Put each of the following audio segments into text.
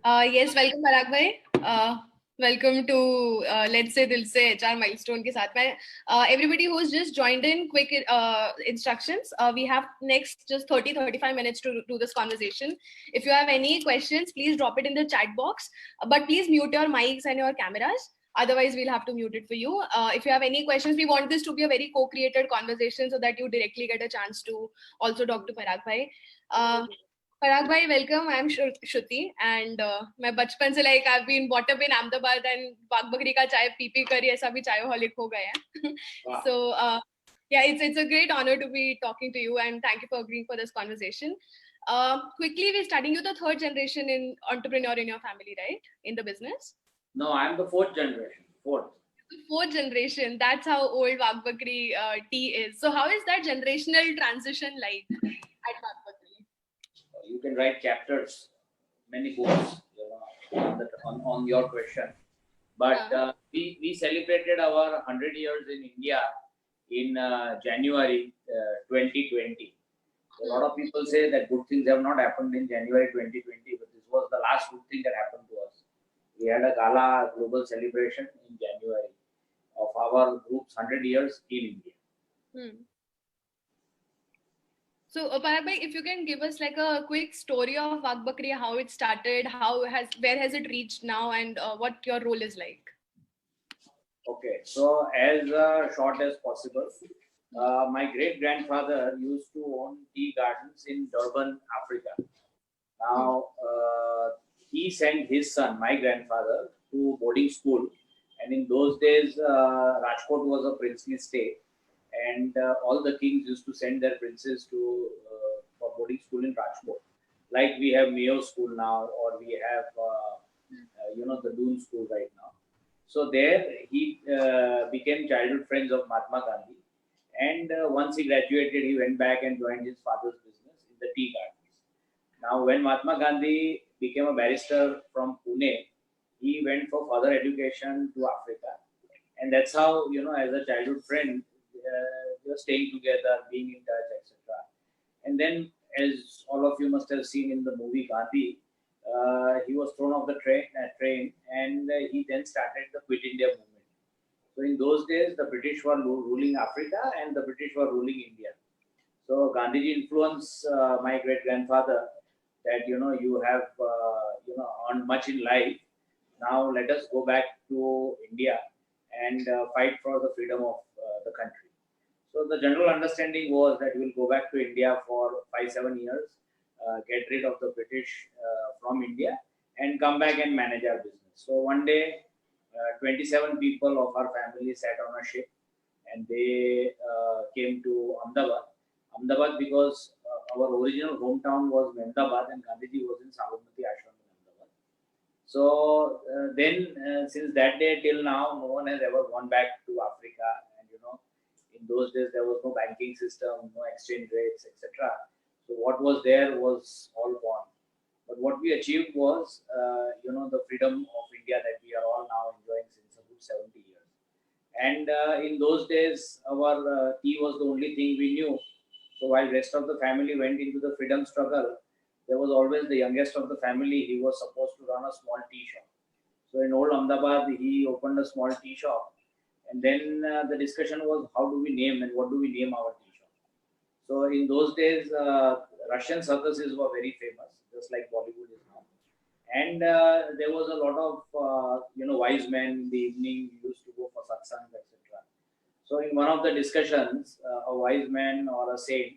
Yes, welcome Parag bhai. Welcome to Let's Say Dil Se HR milestone के साथ में everybody who's just joined in, quick instructions. We have next just 30-35 minutes to do this conversation. If you have any questions, please drop it in the chat box. But please mute your mics and your cameras. Otherwise, we'll have to mute it for you. If you have any questions, we want this to be a very co-created conversation so that you directly get a chance to also talk to Parag bhai. Parag bhai, welcome. I'm Shruti, and मैं बचपन से like I've been brought up in Ahmedabad and बाग बकरी का चाय P P कर ऐसा भी चायहolic हो गया है. So yeah, it's a great honor to be talking to you, and thank you for agreeing for this conversation. Quickly, we're studying you the third generation in entrepreneur in your family, right? In the business. No, I'm the fourth generation. Fourth generation. That's how old Wagh Bakri tea is. So how is that generational transition like at Wagh Bakri? You can write chapters, many books, on your question. But we celebrated our 100 years in India in January 2020. A lot of people say that good things have not happened in January 2020, but this was the last good thing that happened to us. We had a gala global celebration in January of our group's 100 years in India. So, Parag bhai, if you can give us like a quick story of Wagh Bakri, how it started, where has it reached now, and what your role is like. Okay, so as short as possible, my great grandfather used to own tea gardens in Durban, Africa. Now he sent his son, my grandfather, to boarding school, and in those days Rajkot was a princely state, and all the kings used to send their princes to for boarding school in Rajkot, like we have Mayo School now, or we have the Doon School right now. So there he became childhood friends of Mahatma Gandhi, and once he graduated, he went back and joined his father's business in the tea gardens. Now, when Mahatma Gandhi became a barrister from Pune, he went for further education to Africa, and that's how, as a childhood friend, they were staying together, being in touch, etc. And then, as all of you must have seen in the movie Gandhi, he was thrown off the train, and he then started the Quit India movement. So in those days, the British were ruling Africa, and the British were ruling India. So Gandhiji influenced my great grandfather that you have earned much in life. Now let us go back to India and fight for the freedom of the country. So the general understanding was that we will go back to India for 5-7 years, get rid of the British from India, and come back and manage our business. So one day, 27 people of our family sat on a ship, and they came to Ahmedabad because our original hometown was Mehmedabad, and Gandhiji was in Sabarmati Ashram in Ahmedabad. So then, since that day till now, no one has ever gone back to Africa. And in those days there was no banking system, no exchange rates, etc. So what was there was all gone. But what we achieved was, the freedom of India that we are all now enjoying since a good 70 years. And in those days, our tea was the only thing we knew. So while rest of the family went into the freedom struggle, there was always the youngest of the family. He was supposed to run a small tea shop. So in old Ahmedabad, he opened a small tea shop. And then the discussion was, how do we name and what do we name our tea shop? So in those days, Russian circuses were very famous, just like Bollywood is now. And there was a lot of wise men in the evening used to go for satsang, etc. So in one of the discussions, a wise man or a saint,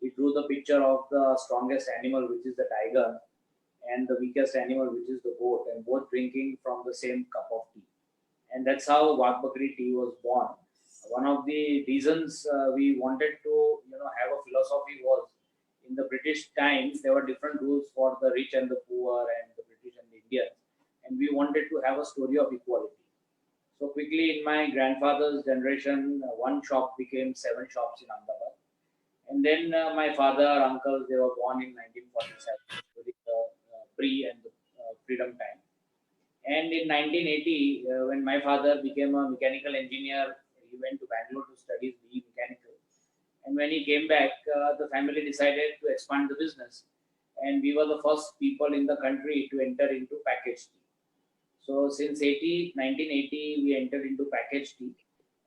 he drew the picture of the strongest animal, which is the tiger, and the weakest animal, which is the goat, and both drinking from the same cup of tea. And that's how Wagh Bakri tea was born. One of the reasons we wanted to have a philosophy was, in the British times there were different rules for the rich and the poor, and the British and the Indians, and we wanted to have a story of equality. So quickly, in my grandfather's generation, one shop became 7 shops in Ahmedabad. And then my father, uncles, they were born in 1947, during the pre and the freedom time. And in 1980, when my father became a mechanical engineer, he went to Bangalore to study BE Mechanical. And when he came back, the family decided to expand the business. and we were the first people in the country to enter into packaged tea. So since 1980, we entered into packaged tea,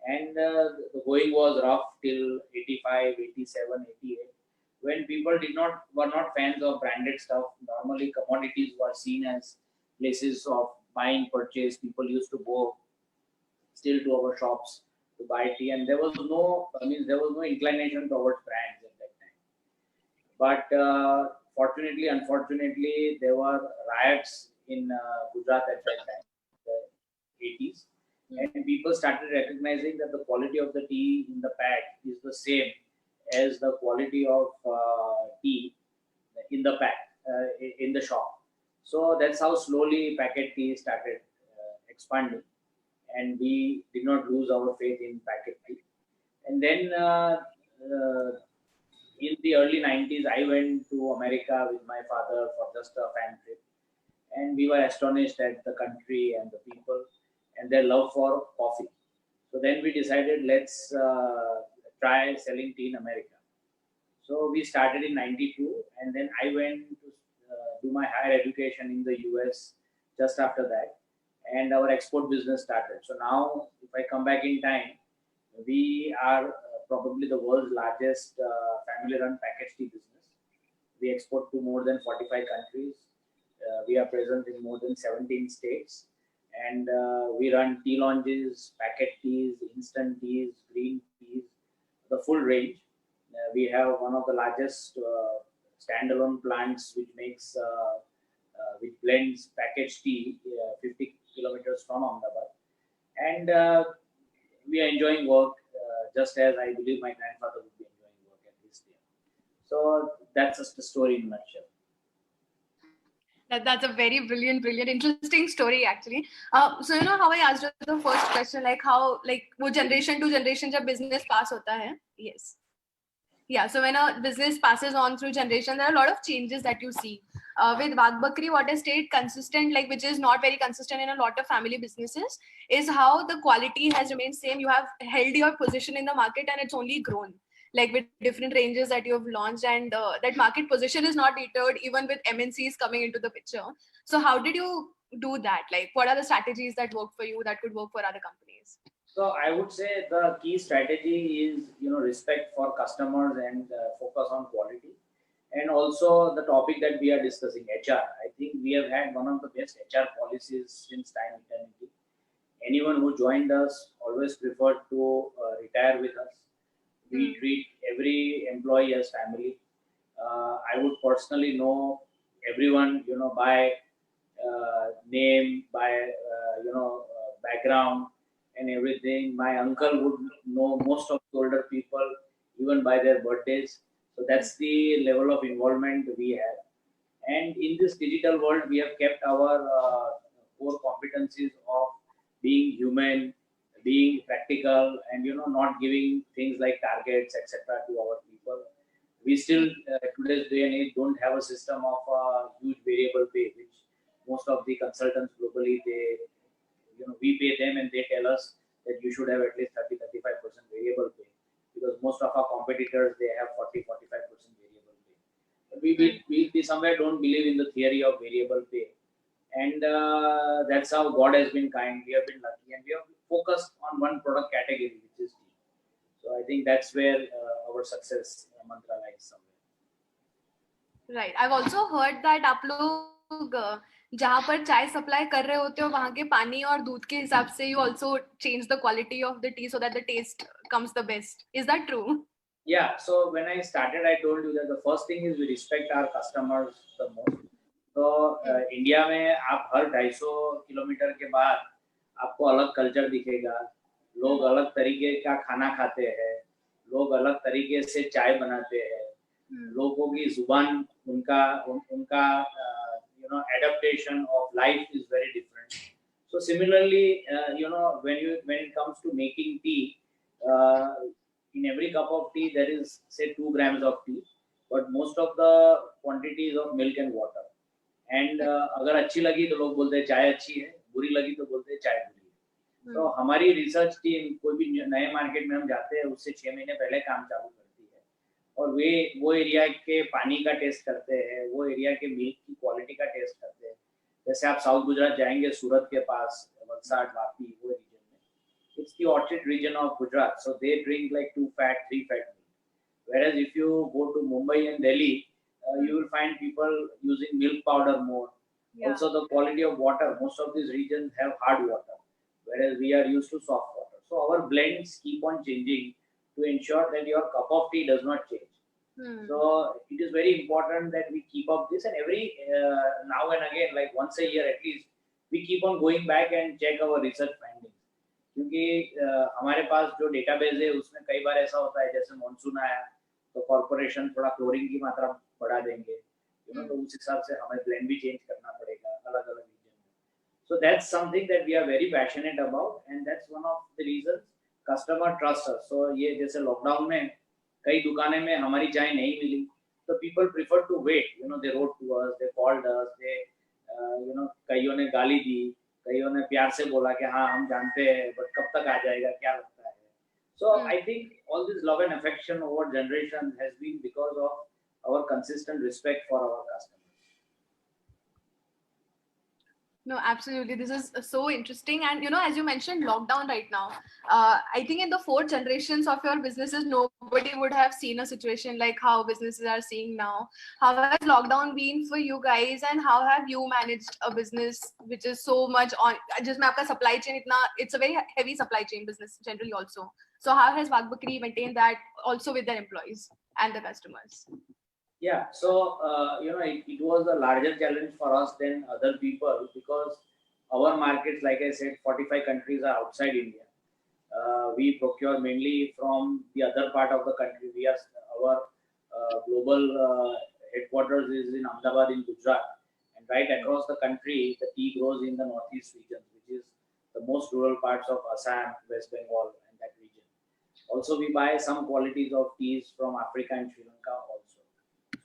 and the going was rough till 85, 87, 88, when people were not fans of branded stuff. Normally, commodities were seen as places of buying, purchase. People used to go still to our shops to buy tea, and there was no, I mean, there was no inclination towards brands at that time. But fortunately, unfortunately, there were riots in Gujarat at that time, the 80s, and people started recognizing that the quality of the tea in the pack is the same as the quality of tea in the pack, in the shop. So that's how slowly packet tea started expanding, and we did not lose our faith in packet tea. And then in the early 90s, I went to America with my father for just a fan trip, and we were astonished at the country and the people and their love for coffee. So then we decided, let's try selling tea in America. So we started in 92, and then I went to do my higher education in the US just after that, and our export business started. So now, if I come back in time, we are probably the world's largest family-run packaged tea business. We export to more than 45 countries. We are present in more than 17 states, and we run tea lounges, packet teas, instant teas, green teas, the full range. We have one of the largest standalone plants which makes which blends packaged tea 50 kilometers from Ahmedabad, and we are enjoying work just as I believe my grandfather would be enjoying work at this time. So that's just the story in a nutshell. That's a very brilliant, interesting story actually. So you know how I asked you the first question, like how like वो generation to generation जब business pass होता है, yes. Yeah, so when a business passes on through generation, there are a lot of changes that you see. With Wagh Bakri, what has stayed consistent, like which is not very consistent in a lot of family businesses, is how the quality has remained same. You have held your position in the market and it's only grown, like with different ranges that you have launched, and that market position is not deterred even with MNCs coming into the picture. So how did you do that? Like what are the strategies that work for you that could work for other companies? So I would say the key strategy is, respect for customers and focus on quality, and also the topic that we are discussing, HR. I think we have had one of the best HR policies since time eternity. Anyone who joined us always preferred to retire with us. We treat every employee as family. I would personally know everyone, by name, by background and everything. My uncle would know most of the older people even by their birthdays. So that's the level of involvement we have. And in this digital world, we have kept our core competencies of being human, being practical, and not giving things like targets, etc., to our people. We still today's day and age don't have a system of huge variable pay, which most of the consultants globally, they we pay them and they tell us that you should have at least 30-35% variable pay, because most of our competitors, they have 40-45% variable pay. But we somewhere don't believe in the theory of variable pay, and that's how God has been kind. We have been lucky, and we have focused on one product category, which is tea. So I think that's where our success mantra lies somewhere. Right. I've also heard that आप लोग जहाँ पर चाय supply कर रहे होते हो वहाँ के पानी और दूध के हिसाब से you also change the quality of the tea so that the taste comes the best. Is that true? Yeah. So when I started, I told you that the first thing is we respect our customers the most. तो India में आप हर 250 kilometre के बाद आपको अलग culture दिखेगा, लोग अलग तरीके का खाना खाते हैं, लोग अलग तरीके से चाय बनाते हैं, लोगों की जुबान उनका adaptation of life is very different. So similarly, when it comes to making tea, in every cup of tea there is say 2 grams of tea, but most of the quantities of milk and water. And अगर अच्छी लगी तो लोग बोलते हैं चाय अच्छी है, बुरी लगी तो बोलते हैं चाय बुरी है. तो हमारी रिसर्च टीम कोई भी नए मार्केट में हम जाते हैं उससे 6 महीने पहले काम चालू करती है, और वे वो एरिया के पानी का टेस्ट करते हैं, वो एरिया के मिल्क की क्वालिटी का टेस्ट करते हैं. जैसे आप साउथ गुजरात जाएंगे, सूरत के पास वलसाड, वापी, वो रीजन में, it's the orchard region of Gujarat, so they drink like 2 fat, 3 fat milk. Whereas if you go to Mumbai and Delhi, you will find people using milk powder more. Yeah. Also, the quality of water, most of these regions have hard water, whereas we are used to soft water. So our blends keep on changing to ensure that your cup of tea does not change. So it is very important that we keep up this, and every now and again, like once a year at least, we keep on going back and check our research findings. क्योंकि हमारे पास जो database है उसमें कई बार ऐसा होता है, जैसे मॉनसून आया तो कॉर्पोरेशन थोड़ा क्लोरीन की मात्रा बढ़ा देंगे, तो उस हिसाब से हमें ब्लेंड भी चेंज करना पड़ेगा अलग अलग रीजन में. So that's something that we are very passionate about, and that's one of the reasons customer trust us. So ये जैसे लॉकडाउन में कई दुकानें में हमारी चाय नहीं मिली, तो people prefer to wait. They wrote to us, they called us, they कईयों ने गाली दी, कईयों ने प्यार से बोला कि हाँ हम जानते हैं, बट कब तक आ जाएगा, क्या लगता है. So I think all this love and affection over generations has been because of our consistent respect for our customers. No, absolutely. This is so interesting. And, as you mentioned, lockdown right now, I think in the 4 generations of your businesses, nobody would have seen a situation like how businesses are seeing now. How has lockdown been for you guys, and how have you managed a business which is so much on, just my supply chain, it's a very heavy supply chain business generally also. So how has Wagh Bakri maintained that also with their employees and the customers? Yeah, so it was a larger challenge for us than other people, because our markets, like I said, 45 countries are outside India. We procure mainly from the other part of the country. Our global headquarters is in Ahmedabad in Gujarat, and right across the country, the tea grows in the northeast region, which is the most rural parts of Assam, West Bengal, and that region. Also, we buy some qualities of teas from Africa and Sri Lanka also.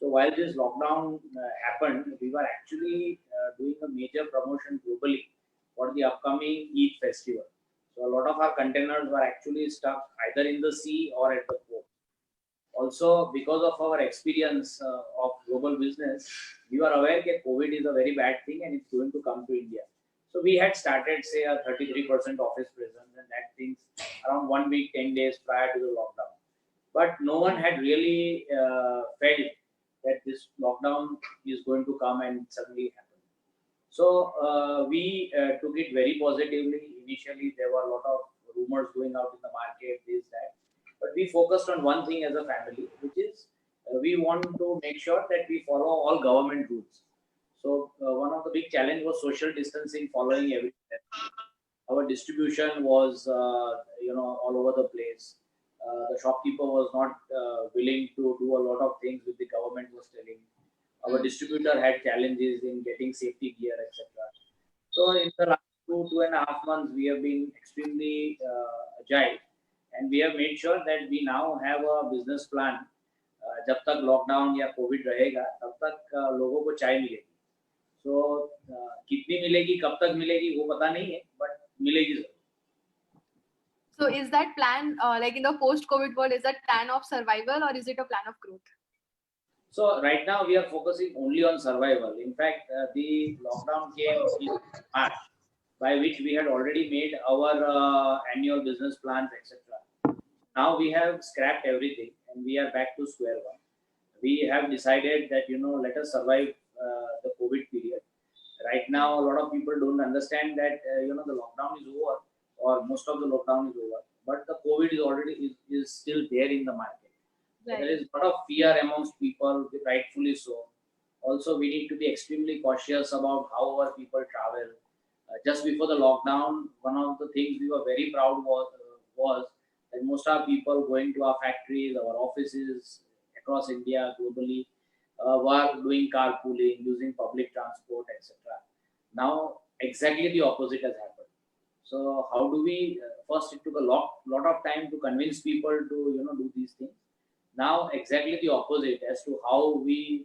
So while this lockdown happened, we were actually doing a major promotion globally for the upcoming Eid festival. So a lot of our containers were actually stuck either in the sea or at the port. Also, because of our experience of global business, we were aware that COVID is a very bad thing and it's going to come to India. So we had started, say, a 33% office presence, and that things around 1 week, 10 days prior to the lockdown. But no one had really felt that this lockdown is going to come and suddenly happen. So we took it very positively. Initially, there were a lot of rumors going out in the market, this, that. But we focused on one thing as a family, which is we want to make sure that we follow all government rules. So one of the big challenge was social distancing, following every step. Our distribution was, all over the place. The shopkeeper was not willing to do a lot of things which the government was telling. Our distributor had challenges in getting safety gear, etc. So in the last 2.5 months, we have been extremely agile, and we have made sure that we now have a business plan. जब तक lockdown या Covid रहेगा, तब तक लोगों को चाय मिलेगी. So कितनी मिलेगी, कब तक मिलेगी, वो पता नहीं है, but मिलेगी जरूर. So is that plan, like in the post-COVID world, is that plan of survival or is it a plan of growth? So right now we are focusing only on survival. In fact, the lockdown came in March, by which we had already made our annual business plans, etc. Now we have scrapped everything and we are back to square one. We have decided that, let us survive the COVID period. Right now, a lot of people don't understand that, the lockdown is over, or most of the lockdown is over, but the COVID is already is still there in the market. Right. There is a lot of fear amongst people, rightfully so. Also, we need to be extremely cautious about how our people travel. Just before the lockdown, one of the things we were very proud was that most of our people going to our factories, our offices across India, globally, were doing carpooling, using public transport, etc. Now, exactly the opposite has happened. So, how do we? First, it took a lot of time to convince people to do these things. Now, exactly the opposite as to how we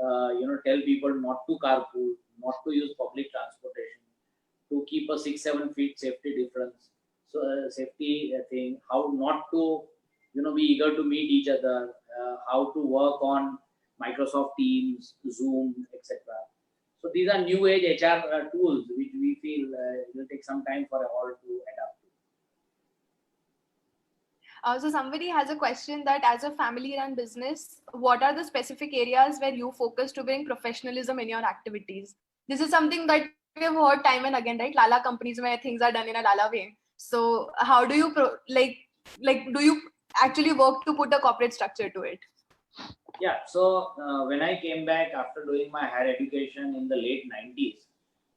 tell people not to carpool, not to use public transportation, to keep a 6-7 feet safety difference. So safety thing, how not to be eager to meet each other, how to work on Microsoft Teams, Zoom, etc. So these are new age HR tools which we feel will take some time for all to adapt to. So somebody has a question that as a family-run business, what are the specific areas where you focus to bring professionalism in your activities? This is something that we have heard time and again, right? Lala companies where things are done in a Lala way. So how do you do you actually work to put a corporate structure to it? Yeah, so when I came back after doing my higher education in the late 90s,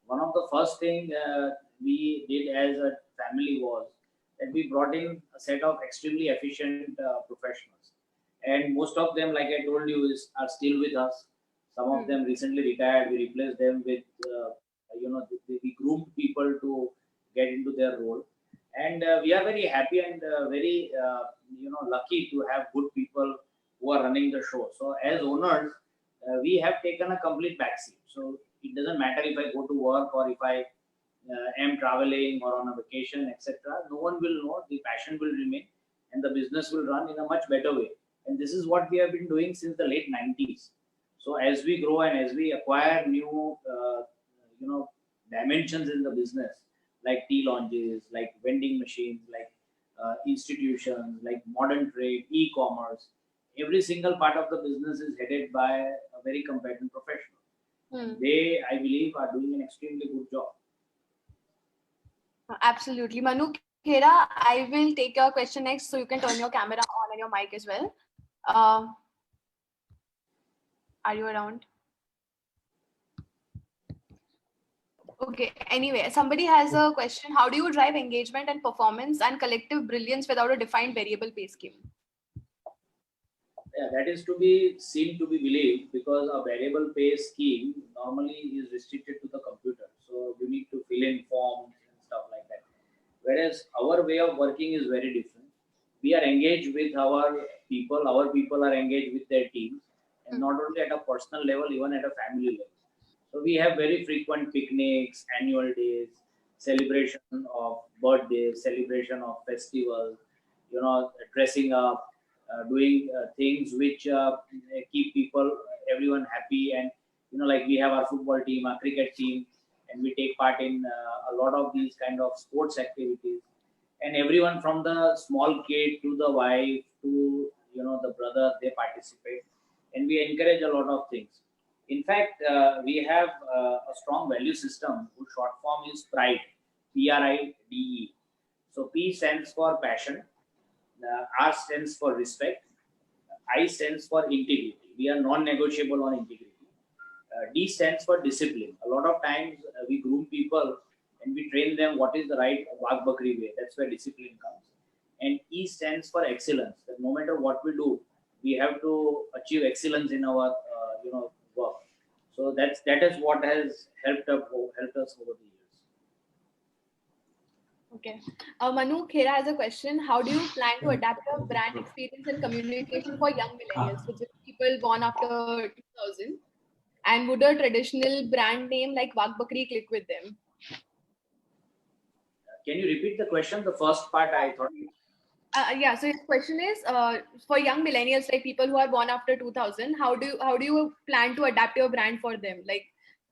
one of the first thing we did as a family was that we brought in a set of extremely efficient professionals. And most of them, like I told you, are still with us. Some of them recently retired. We replaced them with, we groomed people to get into their role. And we are very happy and very, lucky to have good people who are running the show. So as owners, we have taken a complete backseat. So it doesn't matter if I go to work or if I am traveling or on a vacation, etc. No one will know. The passion will remain, and the business will run in a much better way. And this is what we have been doing since the late 90s. So as we grow and as we acquire new, dimensions in the business, like tea lounges, like vending machines, like institutions, like modern trade, e-commerce, every single part of the business is headed by a very competent professional. They, I believe, are doing an extremely good job. Absolutely. Manu Khera, I will take your question next so you can turn your camera on and your mic as well. Are you around? Okay. Anyway, somebody has a question. How do you drive engagement and performance and collective brilliance without a defined variable pay scheme? Yeah, that is to be seen to be believed, because a variable pay scheme normally is restricted to the computer. So you need to fill in forms and stuff like that. Whereas our way of working is very different. We are engaged with our people are engaged with their teams, and not only at a personal level, even at a family level. So we have very frequent picnics, annual days, celebration of birthdays, celebration of festivals, dressing up, doing things which keep everyone happy. And, like we have our football team, our cricket team, and we take part in a lot of these kind of sports activities. And everyone from the small kid to the wife to, the brother, they participate. And we encourage a lot of things. In fact, we have a strong value system whose short form is PRIDE, PRIDE. So P stands for passion, R stands for respect, I stands for integrity. We are non-negotiable on integrity. D stands for discipline. A lot of times we groom people and we train them what is the right Wagh Bakri way. That's where discipline comes. And E stands for excellence. That no matter what we do, we have to achieve excellence in our work. So that is what has helped us over the years. Okay. Manu Khera has a question. How do you plan to adapt your brand experience and communication for young millennials, which is people born after 2000? And would a traditional brand name like Wagh Bakri click with them? Can you repeat the question? The first part I thought. Yeah. So his question is, for young millennials, like people who are born after 2000, how do you plan to adapt your brand for them? Like,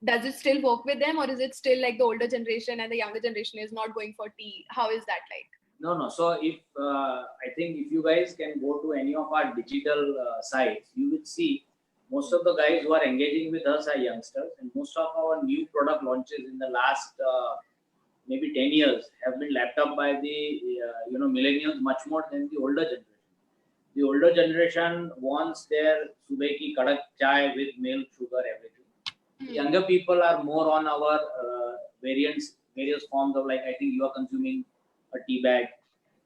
does it still work with them, or is it still like the older generation and the younger generation is not going for tea? How is that like? No. So if I think if you guys can go to any of our digital sites, you will see most of the guys who are engaging with us are youngsters, and most of our new product launches in the last maybe 10 years have been lapped up by the millennials much more than the older generation. The older generation wants their subeh ki kadak chai with milk, sugar, everything. Younger people are more on our various forms of, like, I think you are consuming a tea bag,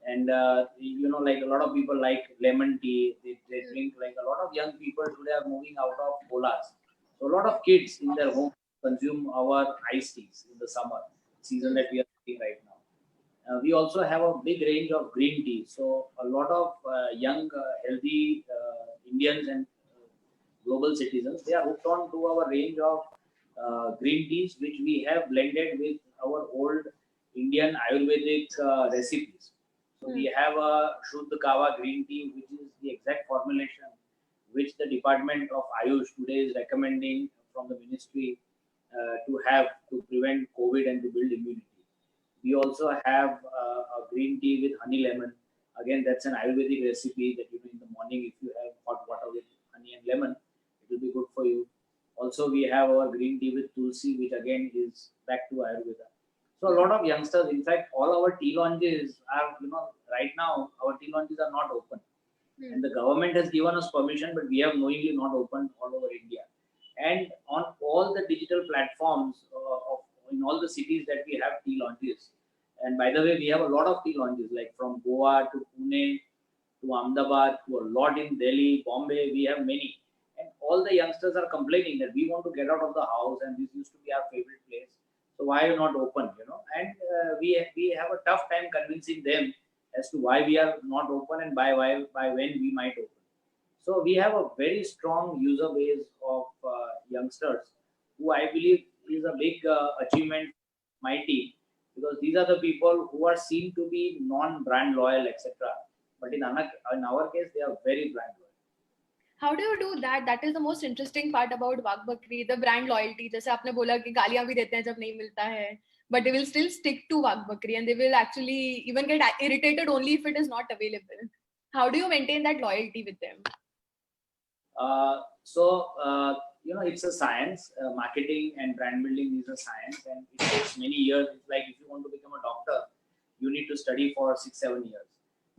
and like a lot of people like lemon tea. They drink, like a lot of young people today are moving out of colas. So a lot of kids in their home consume our iced teas in the summer season that we are seeing right now. We also have a big range of green tea. So a lot of young, healthy Indians and global citizens, they are hooked on to our range of green teas, which we have blended with our old Indian Ayurvedic recipes. So we have a Shuddh Kawa green tea, which is the exact formulation which the Department of Ayush today is recommending from the ministry to have to prevent COVID and to build immunity. We also have a green tea with honey lemon. Again, that's an Ayurvedic recipe that in the morning, if you have hot water with honey and lemon, it will be good for you. Also, we have our green tea with tulsi, which again is back to Ayurveda. So a lot of youngsters, in fact, all our tea lounges are, right now our tea lounges are not open. And the government has given us permission, but we have knowingly not opened all over India. And on all the digital platforms in all the cities that we have tea lounges. And by the way, we have a lot of tea lounges, like from Goa to Pune to Ahmedabad to a lot in Delhi, Bombay. We have many, and all the youngsters are complaining that we want to get out of the house, and this used to be our favorite place. So why are you not open? And we have a tough time convincing them as to why we are not open and by when we might open. So we have a very strong user base of youngsters who I believe is a big achievement of my team, because these are the people who are seen to be non-brand loyal, etc. But in our case, they are very brand loyal. How do you do that? That is the most interesting part about Wagh Bakri, the brand loyalty. जैसे आपने बोला कि गालियां भी देते हैं जब नहीं मिलता है, but they will still stick to Wagh Bakri and they will actually even get irritated only if it is not available. How do you maintain that loyalty with them? It's a science. Marketing and brand building is a science, and it takes many years. It's like if you want to become a doctor, you need to study for 6-7 years.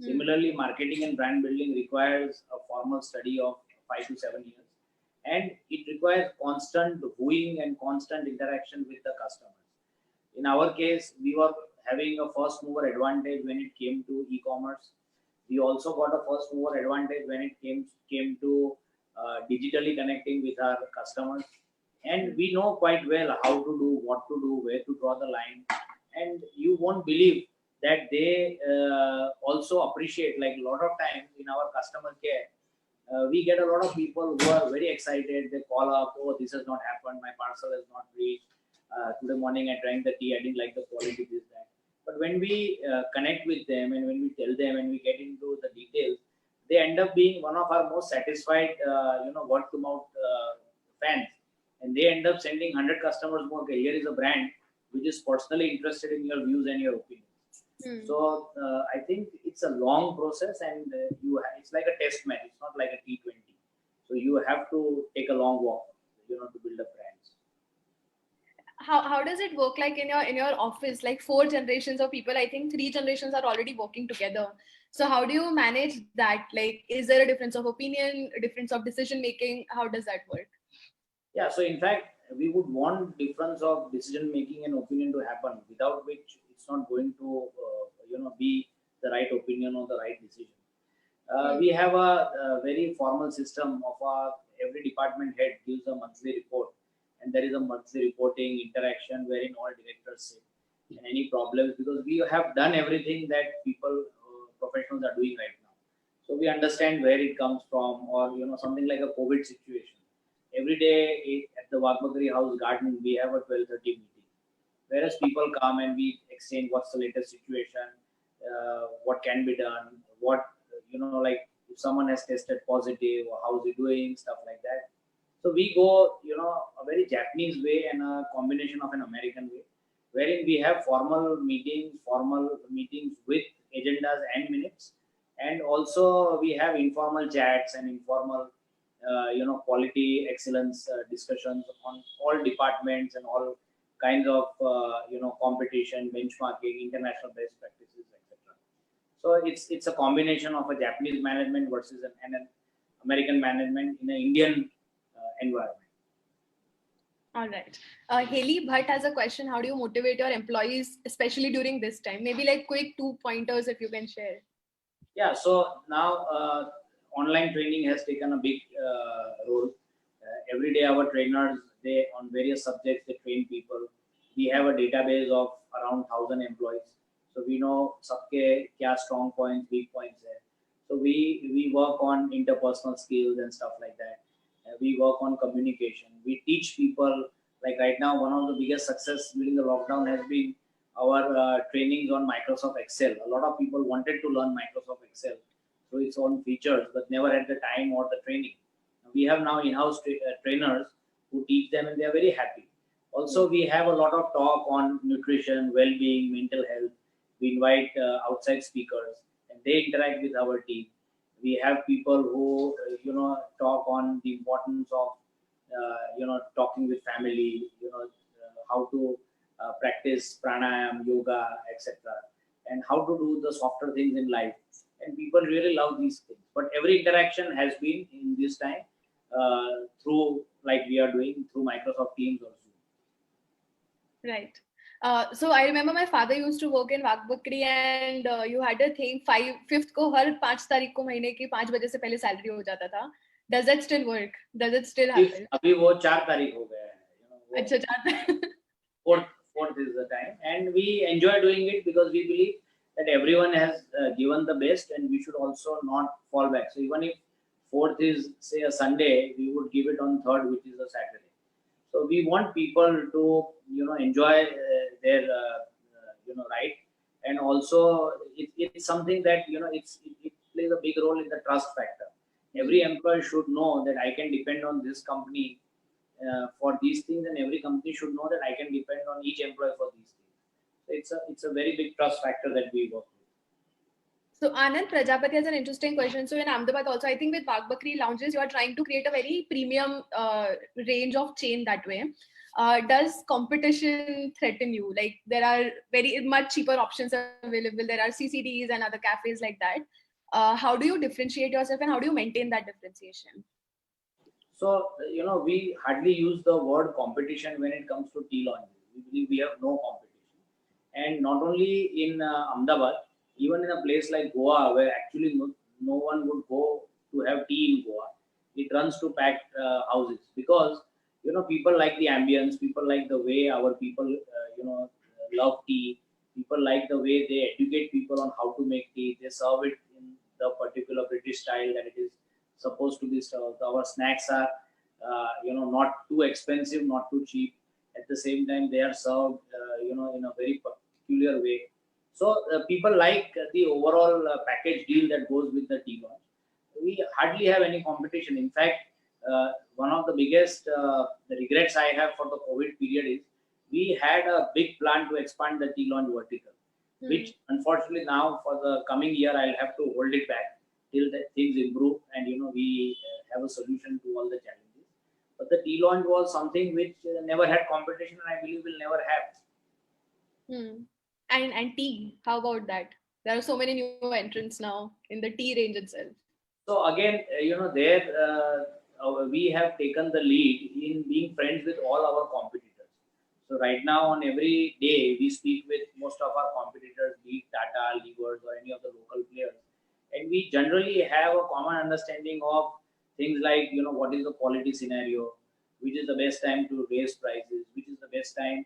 Similarly, marketing and brand building requires a formal study of 5 to 7 years, and it requires constant wooing and constant interaction with the customers. In our case, we were having a first mover advantage when it came to e-commerce. We also got a first mover advantage when it came to digitally connecting with our customers, and we know quite well how to do, what to do, where to draw the line. And you won't believe that they also appreciate, like a lot of times in our customer care, we get a lot of people who are very excited. They call up, oh, this has not happened, my parcel has not reached, today morning I drank the tea, I didn't like the quality, this, that. But when we connect with them and when we tell them and we get into the details, they end up being one of our most satisfied, word to mouth fans. And they end up sending 100 customers more. Okay, here is a brand which is personally interested in your views and your opinions. So I think it's a long process, and it's like a test match. It's not like a T20. So you have to take a long walk, to build up brands. How does it work, like in your office, like 4 generations of people? I think 3 generations are already working together. So how do you manage that? Like, is there a difference of opinion, a difference of decision making? How does that work? Yeah, so in fact, we would want difference of decision making and opinion to happen, without which it's not going to be the right opinion or the right decision. We have a very formal system of every department head gives a monthly report, and there is a monthly reporting interaction wherein all directors say and any problems, because we have done everything that people professionals are doing right now. So we understand where it comes from, or something like a COVID situation. Every day at the Wagh Bakri House Garden, we have a 12:30 meeting, whereas people come and we exchange what's the latest situation, what can be done, what like if someone has tested positive or how's he doing, stuff like that. So we go a very Japanese way and a combination of an American way, wherein we have formal meetings with agendas and minutes, and also we have informal chats and informal quality excellence discussions on all departments and all kinds of competition, benchmarking, international best practices, etc. So it's a combination of a Japanese management versus an American management in an Indian environment. All right. Haley Bhatt has a question. How do you motivate your employees, especially during this time? Maybe like quick 2 pointers if you can share. Yeah, so now online training has taken a big role. Every day our trainers, they on various subjects, they train people. We have a database of around 1,000 employees. So we know sabke kya strong points, weak points hai. So we work on interpersonal skills and stuff like that. We work on communication. We teach people, like right now, one of the biggest success during the lockdown has been our trainings on Microsoft Excel. A lot of people wanted to learn Microsoft Excel through its own features, but never had the time or the training. We have now in-house trainers who teach them, and they are very happy. Also, we have a lot of talk on nutrition, well-being, mental health. We invite outside speakers, and they interact with our team. We have people who talk on the importance of talking with family, how to practice pranayam, yoga, etc., and how to do the softer things in life. And people really love these things. But every interaction has been in this time through, like we are doing, through Microsoft Teams or Zoom. Right. So I remember my father used to work in Wagbakri, and you had a thing 5th को हर 5 तारीख को महीने की 5 बजे से पहले salary हो जाता था. Does that still work? Does it still happen? अभी वो 4 तारीख हो गया है. अच्छा 4 fourth is the time, and we enjoy doing it because we believe that everyone has given the best, and we should also not fall back. So even if 4th is say a Sunday, we would give it on 3rd, which is a Saturday. So we want people to enjoy their right, and also it's something that it plays a big role in the trust factor. Every employee should know that I can depend on this company for these things, and every company should know that I can depend on each employee for these things. So it's a very big trust factor that we work with. So Anand Prajapati has an interesting question. So in Ahmedabad also, I think with Wagbakri lounges, you are trying to create a very premium range of chain that way. Does competition threaten you? Like there are very much cheaper options available. There are CCDs and other cafes like that. How do you differentiate yourself, and how do you maintain that differentiation? So, we hardly use the word competition when it comes to tea laundry. We believe we have no competition. And not only in Ahmedabad, even in a place like Goa, where actually no one would go to have tea in Goa, it runs to packed houses because, people like the ambience, people like the way our people, love tea. People like the way they educate people on how to make tea. They serve it in the particular British style that it is supposed to be served. Our snacks are, not too expensive, not too cheap. At the same time, they are served, in a very peculiar way. So people like the overall package deal that goes with the tea launch. We hardly have any competition. In fact, one of the biggest regrets I have for the COVID period is we had a big plan to expand the tea launch vertical, which unfortunately now for the coming year I'll have to hold it back till the things improve and we have a solution to all the challenges. But the tea launch was something which never had competition, and I believe will never have. And tea, how about that? There are so many new entrants now in the tea range itself. So again, we have taken the lead in being friends with all our competitors. So right now, on every day, we speak with most of our competitors, be it Tata, Levers, or any of the local players, and we generally have a common understanding of things like what is the quality scenario, which is the best time to raise prices, which is the best time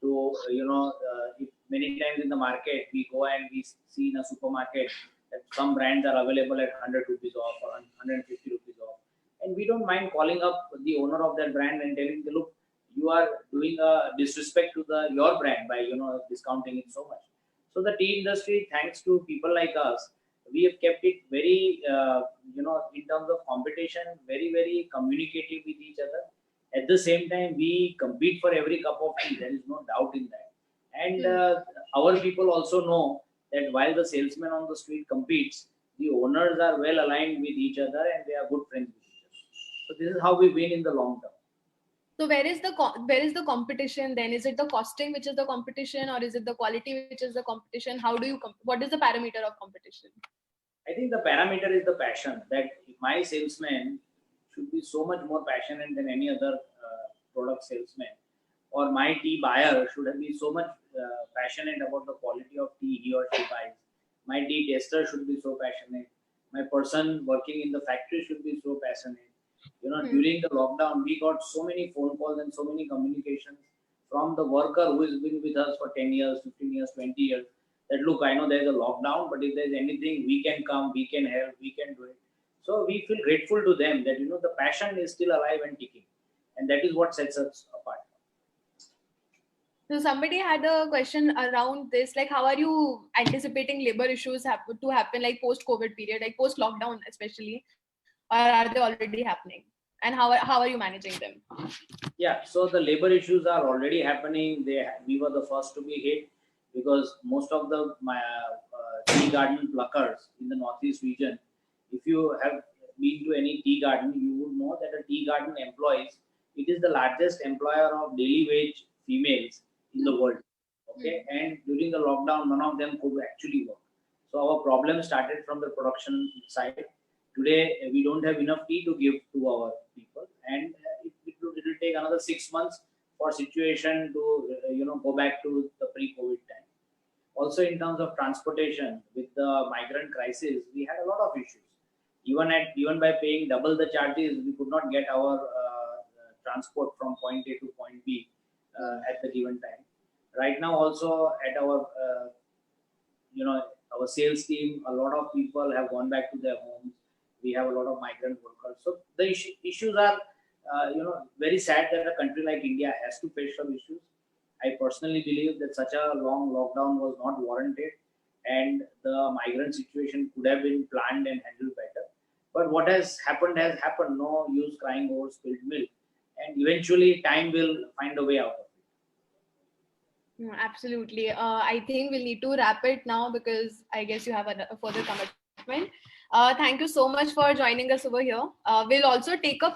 to if many times in the market we go and we see in a supermarket that some brands are available at 100 rupees off or 150 rupees off, and we don't mind calling up the owner of that brand and telling them, look, you are doing a disrespect to your brand by discounting it so much. So the tea industry, thanks to people like us, we have kept it very in terms of competition, very, very communicative with each other. At the same time, we compete for every cup of tea. There is no doubt in that. And our people also know that while the salesman on the street competes, the owners are well aligned with each other and they are good friends with each other. So this is how we win in the long term. So where is the competition then? Is it the costing which is the competition, or is it the quality which is the competition? How do you what is the parameter of competition? I think the parameter is the passion, that my salesman should be so much more passionate than any other product salesman, or my tea buyer should be so much passionate about the quality of tea he or she buys. My tea tester should be so passionate. My person working in the factory should be so passionate. During the lockdown, we got so many phone calls and so many communications from the worker who has been with us for 10 years, 15 years, 20 years, that look, I know there's a lockdown, but if there's anything, we can come, we can help, we can do it. So we feel grateful to them that, the passion is still alive and ticking. And that is what sets us apart. So somebody had a question around this, like how are you anticipating labor issues to happen like post-COVID period, like post-lockdown especially, or are they already happening? and how are you managing them? Yeah, so the labor issues are already happening. We were the first to be hit because most of the tea garden pluckers in the northeast region, if you have been to any tea garden, you would know that a tea garden employs, it is the largest employer of daily wage females in the world. Okay, and during the lockdown, none of them could actually work. So our problem started from the production side. Today, we don't have enough tea to give to our people, and it will take another 6 months for situation to go back to the pre-COVID time. Also, in terms of transportation, with the migrant crisis, we had a lot of issues. Even by paying double the charges, we could not get our transport from point A to point B at the given time. Right now, also at our our sales team, a lot of people have gone back to their homes. We have a lot of migrant workers. So the issues are, very sad that a country like India has to face some issues. I personally believe that such a long lockdown was not warranted, and the migrant situation could have been planned and handled better. But what has happened has happened. No use crying over spilled milk, and eventually time will find a way out of it. Absolutely. I think we'll need to wrap it now because I guess you have a further commitment. Thank you so much for joining us over here. We'll also take a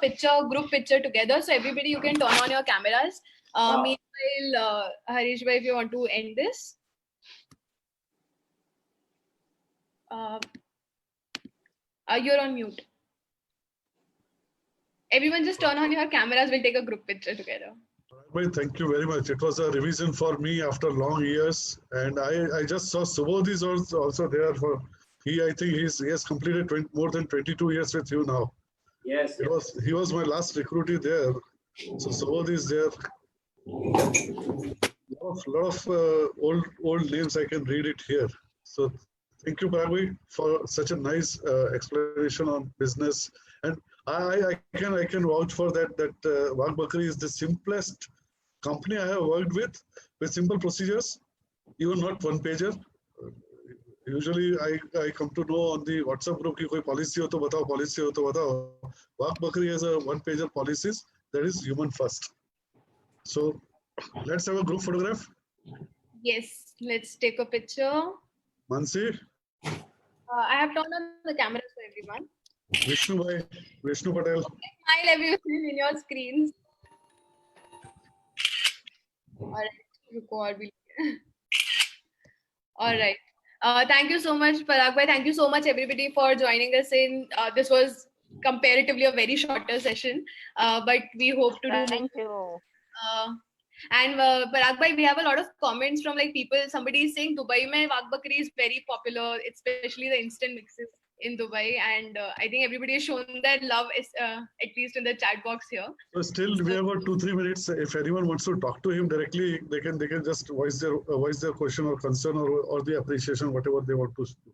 group picture together. So everybody, you can turn on your cameras. Wow. Meanwhile, Harish bhai, if you want to end this. You're on mute. Everyone just turn on your cameras. We'll take a group picture together. Well, thank you very much. It was a revision for me after long years, and I just saw Subodh is also there for. I think he has completed more than 22 years with you now. Yes. He was my last recruitee there. So Subodh is there. Lot of old names I can read it here. So thank you, Parag, for such a nice explanation on business. And I can vouch for that Wagh Bakri is the simplest company I have worked with simple procedures, even not one pager. Usually I come to know on the WhatsApp group ki koi policy ho to batao. Wagh Bakri has a one pager policies that is human first. So let's have a group photograph. Yes, let's take a picture. Mansi. I have turned on the cameras for everyone. Vishnu Patel. Smile everyone in your screens. All right. Thank you so much, Parag bhai. Thank you so much, everybody, for joining us in. This was comparatively a very shorter session, but we hope to do. Thank you. And Parag bhai, we have a lot of comments from people. Somebody is saying Dubai mein Wagh Bakri is very popular, especially the instant mixes in Dubai, and I think everybody has shown their love, at least in the chat box here. So still, we have about 2-3 minutes. If anyone wants to talk to him directly, they can just voice their question or concern or the appreciation, whatever they want to do.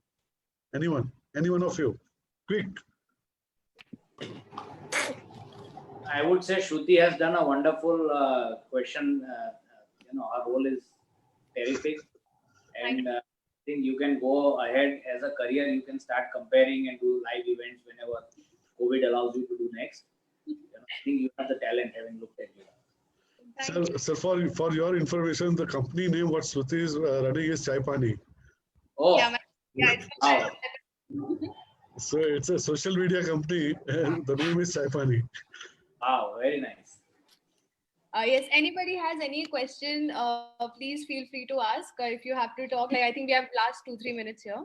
Anyone of you, quick. I would say Shruti has done a wonderful question. Her role is terrific, and I think you can go ahead as a career. You can start comparing and do live events whenever COVID allows you to do next. I think you have the talent, having looked at you. Sir, for your information, the company name what Shruti is running is Chai Pani. Oh, yeah, it's so it's a social media company, and the name is Chai Pani. Wow, very nice. Yes, anybody has any question, please feel free to ask. If you have to talk, I think we have last 2-3 minutes here.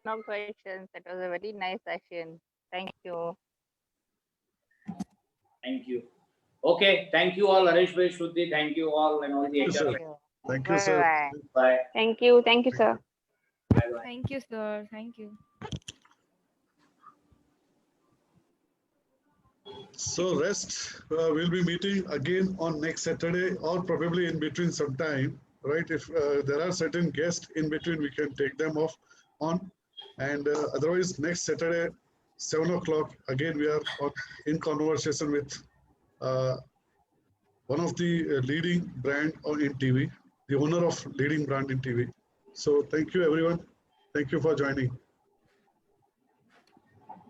No questions. That was a very nice session. Thank you. Thank you. Okay, thank you all, Harish bhai, Shruti. Thank you all, and all the HR. Thank you, sir. Bye. Thank you, sir. Bye. Thank you, sir. Thank you. So rest, we'll be meeting again on next Saturday or probably in between sometime, right? If there are certain guests in between, we can take them on. And otherwise, next Saturday, 7 o'clock, again, we are in conversation with one of the leading brand in TV, the owner of leading brand in TV. So thank you, everyone. Thank you for joining.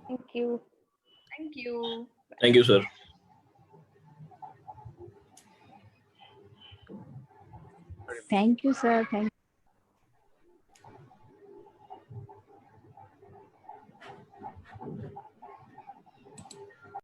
Thank you. Thank you. Thank you, sir. Thank you, sir. Thank